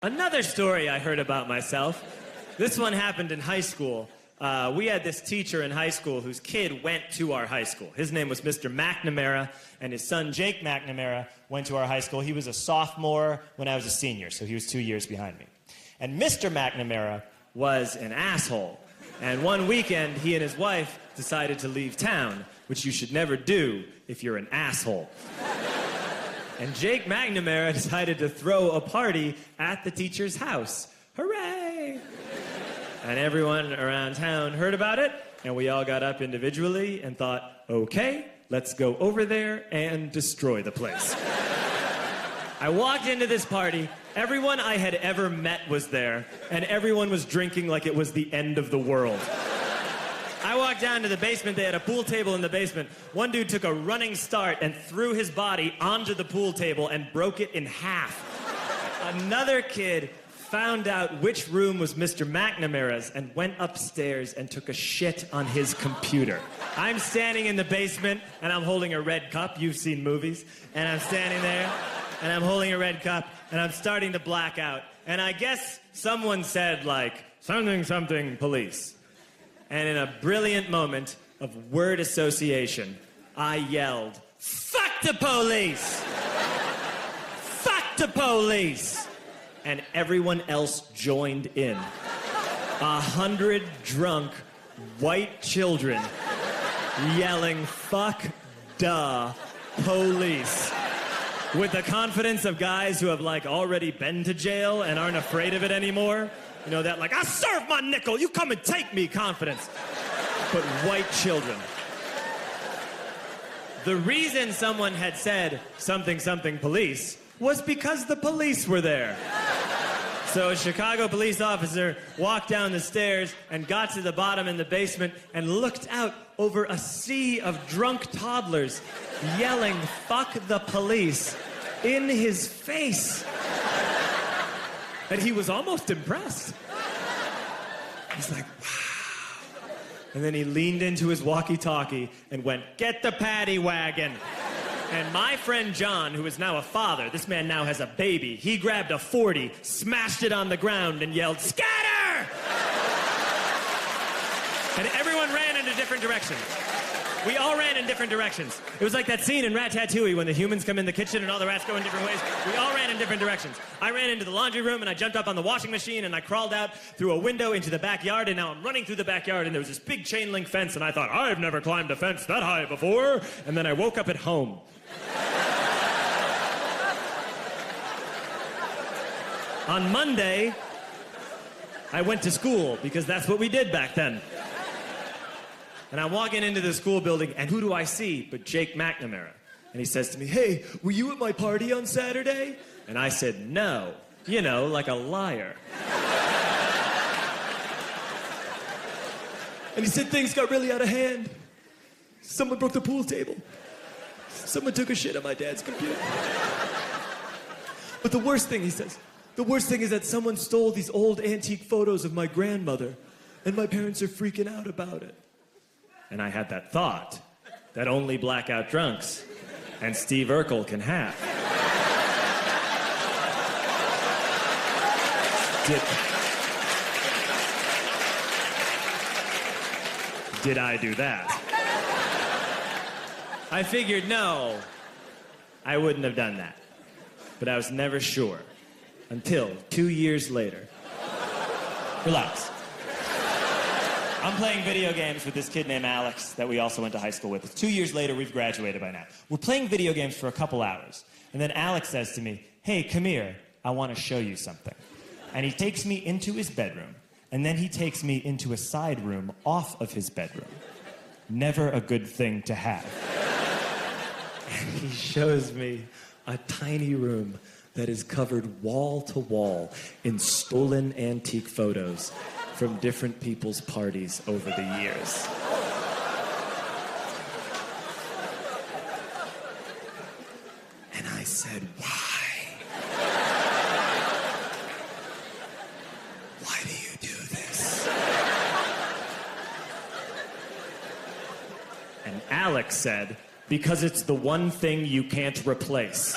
Another story I heard about myself. This one happened in high school. We had this teacher in high school whose kid went to our high school. His name was Mr. McNamara, and his son Jake McNamara went to our high school. He was a sophomore when I was a senior, so he was 2 years behind me. And Mr. McNamara was an asshole. And one weekend, he and his wife decided to leave town, which you should never do if you're an asshole. And Jake McNamara decided to throw a party at the teacher's house. Hooray! And everyone around town heard about it, and we all got up individually and thought, okay, let's go over there and destroy the place. I walked into this party, everyone I had ever met was there, and everyone was drinking like it was the end of the world. I walked down to the basement, they had a pool table in the basement. One dude took a running start and threw his body onto the pool table and broke it in half. Another kid found out which room was Mr. McNamara's and went upstairs and took a shit on his computer. I'm standing in the basement and I'm holding a red cup. You've seen movies. And I'm standing there and I'm holding a red cup and I'm starting to black out. And I guess someone said, like, something, something, police. And in a brilliant moment of word association, I yelled, "Fuck the police! Fuck the police!" And everyone else joined in. 100 drunk white children yelling, "Fuck the police," with the confidence of guys who have like already been to jail and aren't afraid of it anymore. You know, that like, "I serve my nickel, you come and take me" confidence. But white children. The reason someone had said something, something, police was because the police were there. So a Chicago police officer walked down the stairs and got to the bottom in the basement and looked out over a sea of drunk toddlers yelling, "Fuck the police," in his face. And he was almost impressed. He's like, wow. And then he leaned into his walkie-talkie and went, "Get the paddy wagon." And my friend John, who is now a father, this man now has a baby, he grabbed a 40, smashed it on the ground, and yelled, "Scatter!" And everyone ran in a different direction. We all ran in different directions. It was like that scene in Ratatouille when the humans come in the kitchen and all the rats go in different ways. We all ran in different directions. I ran into the laundry room and I jumped up on the washing machine and I crawled out through a window into the backyard, and now I'm running through the backyard and there was this big chain link fence and I thought, I've never climbed a fence that high before. And then I woke up at home. On Monday, I went to school because that's what we did back then. And I'm walking into the school building, and who do I see but Jake McNamara? And he says to me, "Hey, were you at my party on Saturday?" And I said, "No." You know, like a liar. And he said, "Things got really out of hand. Someone broke the pool table. Someone took a shit on my dad's computer. But the worst thing," he says, "the worst thing is that someone stole these old antique photos of my grandmother, and my parents are freaking out about it." And I had that thought that only blackout drunks and Steve Urkel can have. Did I do that? I figured, no, I wouldn't have done that. But I was never sure until 2 years later. Relax. I'm playing video games with this kid named Alex that we also went to high school with. 2 years later, we've graduated by now. We're playing video games for a couple hours. And then Alex says to me, "Hey, come here. I want to show you something." And he takes me into his bedroom. And then he takes me into a side room off of his bedroom. Never a good thing to have. And he shows me a tiny room that is covered wall to wall in stolen antique photos from different people's parties over the years. And I said, "Why? Why do you do this?" And Alex said, "Because it's the one thing you can't replace."